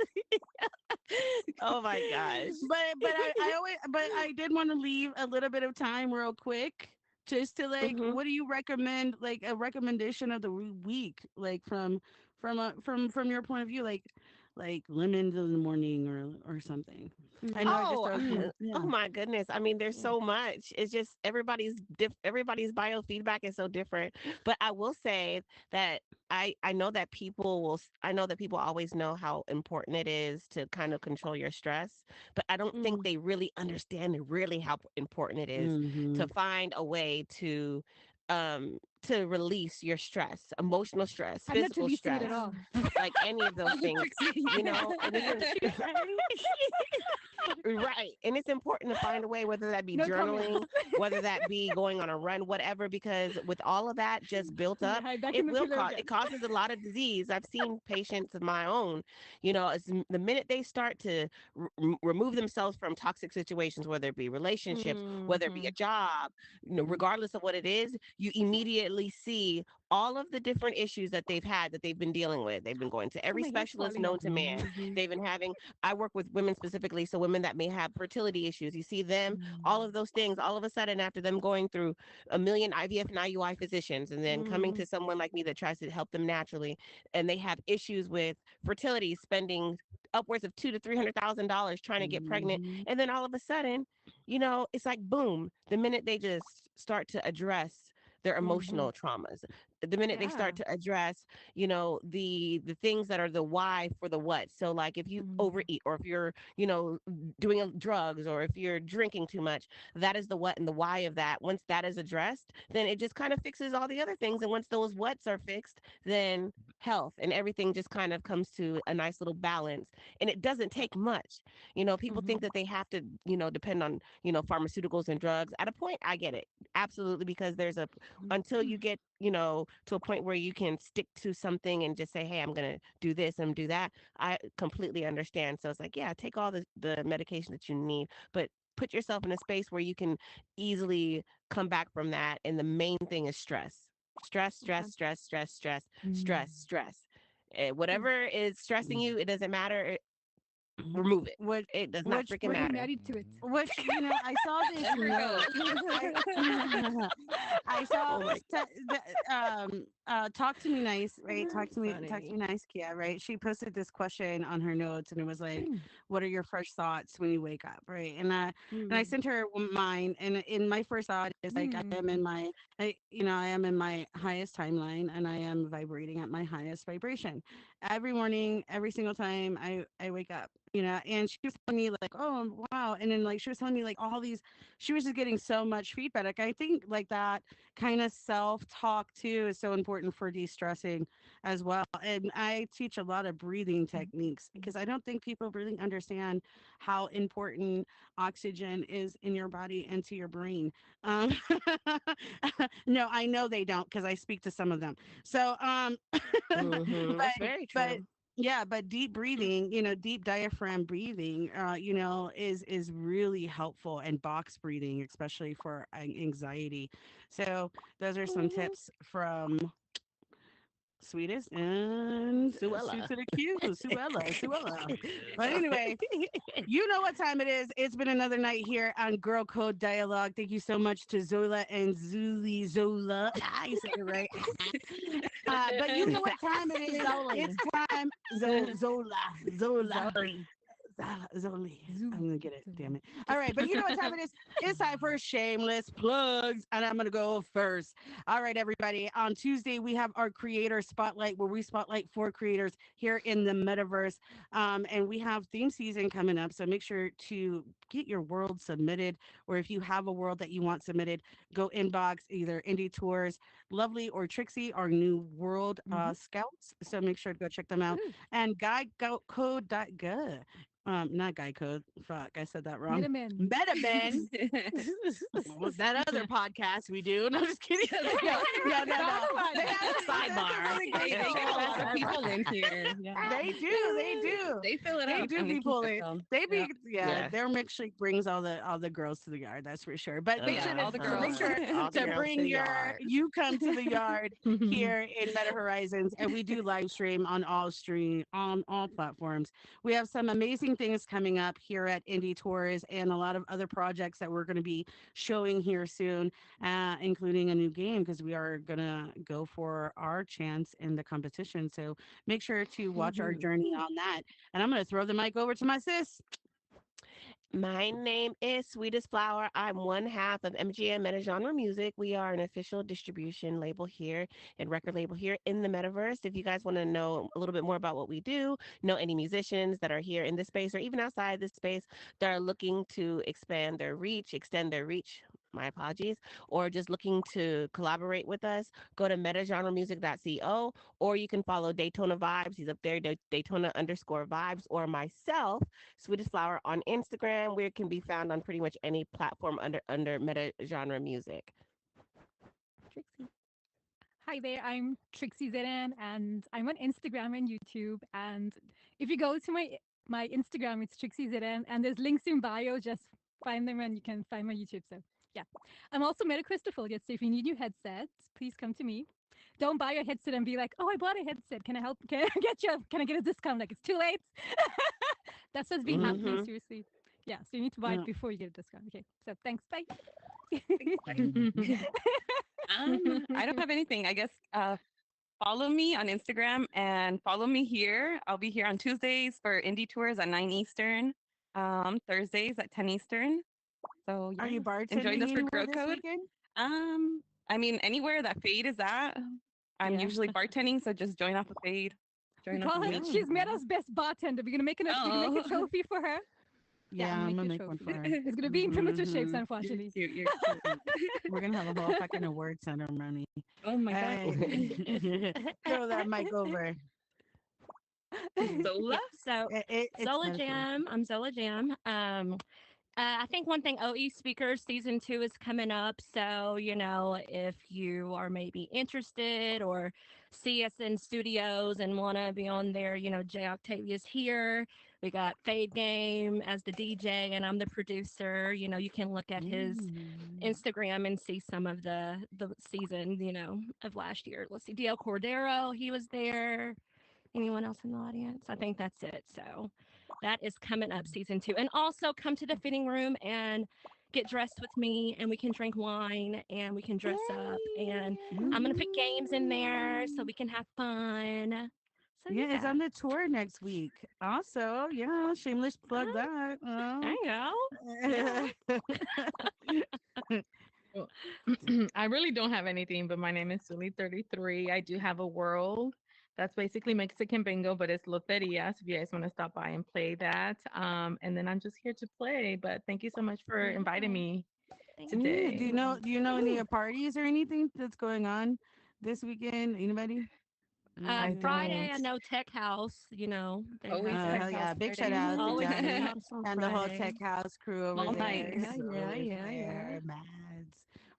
Oh my gosh. But I did want to leave a little bit of time real quick just to like, Mhm. what do you recommend, like a recommendation of the week, like from your point of view, like lemons in the morning or something. I know I just Oh, started. Yeah. oh my goodness. I mean, there's so much. It's just everybody's biofeedback is so different. But I will say that I know that I know that people always know how important it is to kind of control your stress, but I don't think they really understand really how important it is Mm-hmm. to find a way to release your stress, emotional stress, I'm not physical releasing it stress, at all. like any of those things, and it's right. And it's important to find a way, whether that be No comment. journaling, whether that be going on a run, whatever, because with all of that just built Yeah, up, hi, back it in the will pillow cause again. it causes a lot of disease. I've seen patients of my own, the minute they start to remove themselves from toxic situations, whether it be relationships, whether it be a job, regardless of what it is, you immediately see all of the different issues that they've had that they've been dealing with. They've been going to every my hair's specialist falling known out. to man. They've been having, I work with women specifically, so women that may have fertility issues. You see them, all of those things, all of a sudden, after them going through a million IVF and IUI physicians, and then coming to someone like me that tries to help them naturally, and they have issues with fertility, spending upwards of $200,000 to $300,000 trying to get pregnant, and then all of a sudden, it's like boom, the minute they just start to address their emotional traumas, the minute they start to address the things that are the why for the what. So like if you overeat, or if you're doing drugs, or if you're drinking too much, that is the what and the why of that. Once that is addressed, then it just kind of fixes all the other things, and once those whats are fixed, then health and everything just kind of comes to a nice little balance. And it doesn't take much. People think that they have to depend on pharmaceuticals and drugs. At a point, I get it, absolutely, because there's a until you get to a point where you can stick to something and just say, hey, I'm gonna do this and do that, I completely understand. So it's like, yeah, take all the medication that you need, but put yourself in a space where you can easily come back from that. And the main thing is stress. Whatever is stressing you, it doesn't matter. Remove it. Which It does not freaking We're matter. married to it. Which I saw this note. I saw Oh my talk to me nice, right? Talk to me Funny. nice, Kia, right? She posted this question on her notes, and it was like, what are your first thoughts when you wake up, right? And I sent her mine, and in my first thought is like, I am in my highest timeline, and I am vibrating at my highest vibration every morning, every single time I wake up, and she was telling me like, oh wow, and then like she was telling me like all these, she was just getting so much feedback. Like I think like that kind of self-talk too is so important for de-stressing as well. And I teach a lot of breathing techniques because I don't think people really understand how important oxygen is in your body and to your brain. um no, I know they don't because I speak to some of them. So That's very but true. yeah, but deep breathing, deep diaphragm breathing, is really helpful, and box breathing, especially for anxiety. So those are some tips from Sweetest and Shoot Suella. to the Q, Suella. But Yes. anyway, you know what time it is. It's been another night here on Girl Code Dialogue. Thank you so much to Zola and Zola. I said it right. But you know what time it is. Zoli. It's time. Zola. Zoli. I'm gonna get it. Damn it. All right, but you know what time it is? It's time for shameless plugs, and I'm gonna go first. All right, everybody. On Tuesday, we have our creator spotlight where we spotlight 4 creators here in the metaverse, and we have theme season coming up. So make sure to get your world submitted, or if you have a world that you want submitted, go inbox either Indie Tours, Lovely, or Trixie, our new world scouts. So make sure to go check them out. And guidecode.gov. Not guide code. Fuck, I said that wrong. Metaman. Metaman. That other podcast we do. No, I'm just kidding. No. They have Sidebar. really good They get a show. lot of people in here. Yeah. They do. They fill it They up. do and be keep it pulling. filled. They be Yeah. their milkshake brings all the girls to the yard, that's for sure. But make sure all the to girls. make sure All the to girls bring to the your yard. you come to the yard here in Meta Horizons, and we do live stream on all platforms. We have some amazing things coming up here at Indie Tours and a lot of other projects that we're going to be showing here soon, including a new game because we are going to go for our chance in the competition. So make sure to watch our journey on that. And I'm going to throw the mic over to my sis. My name is Sweetest Flower. I'm one half of MGM Meta Genre Music. We are an official distribution label here and record label here in the metaverse. If you guys want to know a little bit more about what we do, know any musicians that are here in this space or even outside this space that are looking to extend their reach. My apologies, or just looking to collaborate with us, go to metagenremusic.co, or you can follow Daytona Vibes. He's up there, Daytona_vibes, or myself, Sweetest Flower, on Instagram, where it can be found on pretty much any platform under meta genre music. Trixie. Hi there, I'm Trixie Zedan, and I'm on Instagram and YouTube. And if you go to my Instagram, it's Trixie Zedan, and there's links in bio. Just find them, and you can find my YouTube. So yeah, I'm also MetaQuest affiliate. So if you need new headsets, please come to me. Don't buy a headset and be like, "Oh, I bought a headset. Can I help? Can I get you? Can I get a discount?" Like it's too late. That's what's been happening. Seriously. Yeah, so you need to buy it before you get a discount. Okay, so thanks. Bye. I don't have anything. I guess follow me on Instagram and follow me here. I'll be here on Tuesdays for indie tours at 9 Eastern, Thursdays at 10 Eastern. So Are you bartending and join us for anywhere Grow this Code. weekend? I mean anywhere that Fade is at. I'm Yeah. usually bartending, so just join off of Fade. Join us. Call her. She's Meta's best bartender. We're gonna make we're gonna make a trophy for her. Yeah, I'm gonna a make trophy. one for her. It's gonna be in primitive shapes, Mhm. unfortunately. You're cute. We're gonna have a whole fucking award ceremony. Oh my god. Throw that mic over. Yeah, so It's Zola metaphor. Jam. I'm Zola Jam. I think one thing OE Speakers season 2 is coming up. So, if you are maybe interested or see us in studios and want to be on there, Jay Octavia's here. We got Fade Game as the DJ, and I'm the producer. You can look at his Instagram and see some of the season, of last year. Let's see, DL Cordero, he was there. Anyone else in the audience? I think that's it. So that is coming up season 2. And also come to the fitting room and get dressed with me, and we can drink wine and we can dress up. And I'm going to put games in there so we can have fun. So Yeah, it's on the tour next week. Also, shameless plug that. There you go. Well, I really don't have anything, but my name is Sully33. I do have a world. That's basically Mexican bingo, but it's loteria. So if you guys want to stop by and play that. And then I'm just here to play. But thank you so much for inviting me today. Do you know any parties or anything that's going on this weekend? Anybody? Friday, I know Tech House, they Always have Tech Hell yeah. House Big shout party. out to always Johnny Tech House on and the whole Friday. Tech House crew over All there. night. Yeah. Mads,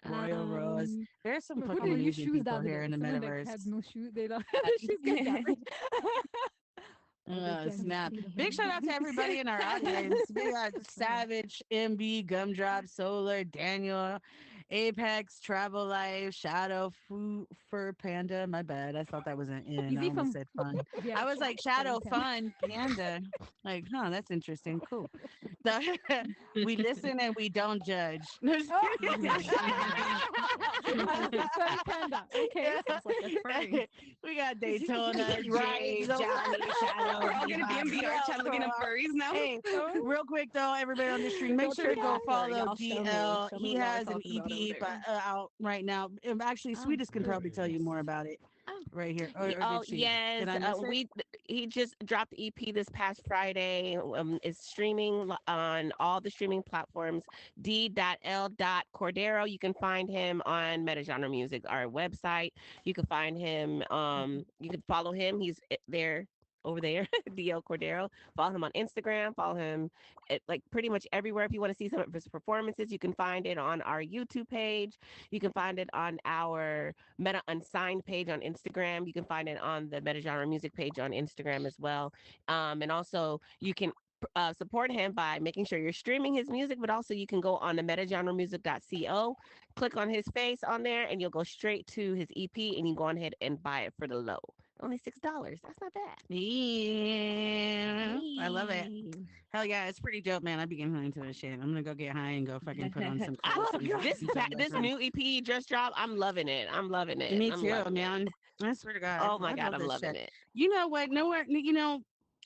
Royal Rose. There's some Who fucking did use amazing shoes people down here there? in the Someone metaverse. had no shoes. They don't have shoes. Get damaged. Snap. Big shout out to everybody in our audience. We got Savage, MB, Gumdrop, Solar, Daniel, Apex, Travel Life, Shadow, Fur Panda. My bad. I thought that was an N. Easy I almost from- said fun. Yeah. I was like, Shadow Fun Panda. Like, huh, that's interesting. Cool. We listen and we don't judge. Furry panda. Okay. Sounds like a furry. We got Daytona, Right, Jay, Zola. Johnny, Shadow. We're all gonna be in VR chat looking at furries now. Hey, real quick though, everybody on the stream, make Don't sure to do go that. follow Y'all show me. DL. Show me He what we're has an talking about over EP there. out right now. Actually, Oh, Sweetest can probably tell you yes. more about it Oh. right here. Oh Did she? yes, Did I miss it? he just dropped the EP this past Friday. It's streaming on all the streaming platforms. D.L.Cordero. You can find him on Metagenre Music, our website. You can find him. You can follow him. He's there over there, DL Cordero. Follow him on Instagram. Follow him at like pretty much everywhere. If you want to see some of his performances, you can find it on our YouTube page. You can find it on our Meta Unsigned page on Instagram. You can find it on the Meta Genre Music page on Instagram as well. And also you can support him by making sure you're streaming his music, but also you can go on the metagenremusic.co, click on his face on there, and you'll go straight to his EP, and you can go on ahead and buy it for the low. Only $6. That's not bad. Yeah, I love it. Hey. Hell yeah, it's pretty dope, man. I be getting high into this shit. I'm gonna go get high and go fucking put on some. This new EP just dropped. I'm loving it. I'm loving it. Me I'm too, loving man. It. I swear to God. Oh my I God, love I'm this loving shit. it. You know what? Nowhere,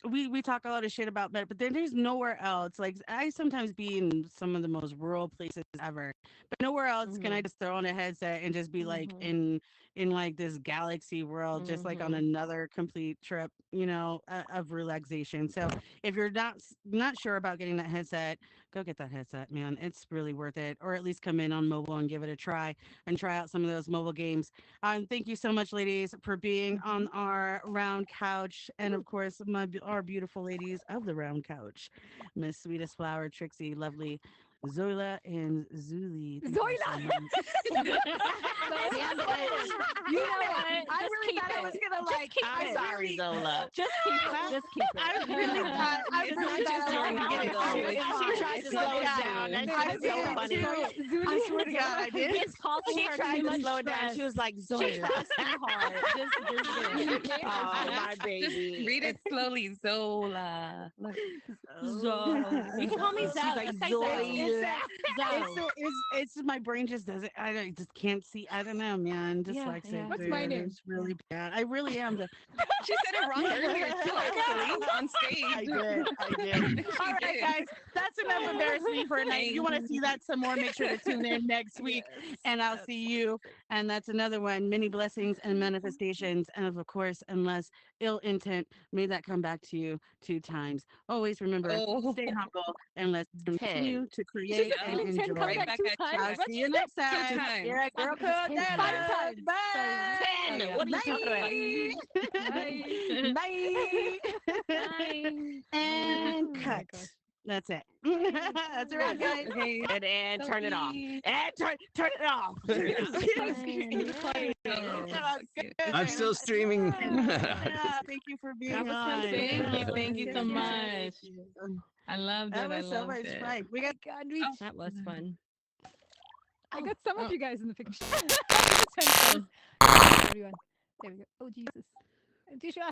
we talk a lot of shit about that, but then there's nowhere else. Like I sometimes be in some of the most rural places ever, but nowhere else can I just throw on a headset and just be like in like this galaxy world, just like on another complete trip, of relaxation. So if you're not sure about getting that headset, go get that headset, man. It's really worth it. Or at least come in on mobile and give it a try and try out some of those mobile games. Thank you so much, ladies, for being on our round couch, and of course, our beautiful ladies of the round couch, Miss Sweetest Flower, Trixie, lovely Zoila, and Zuli. Thank you so much. Damn it. You know what? I Just really keep thought I it. was gonna like. I'm sorry, Zola. Just keep it. Just keep it. I really thought. I It's really not just thought I you, was get it gonna too. get it. She tried to slow it down. That I shit was so did funny. too. I swear to God, I did. It's costing She her tried too to much slow it down. stress. She was like, She Zola. tries too hard. Just do it. Oh, my baby. Read it slowly, Zola. Look. You can call me She's Zoe. like Just say Zoe. Zoe. It's my brain just doesn't. I just can't see. I don't know, man. Dyslexic. yeah. What's my dude. name? It's really bad. I really am. She said it wrong earlier too, actually, on stage. I did. All right, did. guys. That's enough embarrassment for a night. If you want to see that some more, make sure to tune in next week. And I'll see you. And that's another one. Many blessings and manifestations. And of course, unless ill intent, may that come back to you 2 times. Always remember, stay humble and let's continue to create and Ill intent enjoy. come Right back back 2 at you. times. I'll What? see you next 2 time. times. You're a girl code. 5 times. Bye. 10. What are you talking about? Bye. Bye. Bye. And Oh my cut. gosh. That's it. That's a wrap, guys. Okay. And turn it off. And turn it off. I'm still streaming. Yeah, thank you for being That was fun. on. Thank you so much. I loved That it. was so much fun. We got That was fun. I got some of you guys in the picture. Everyone. There we go. Oh, Jesus.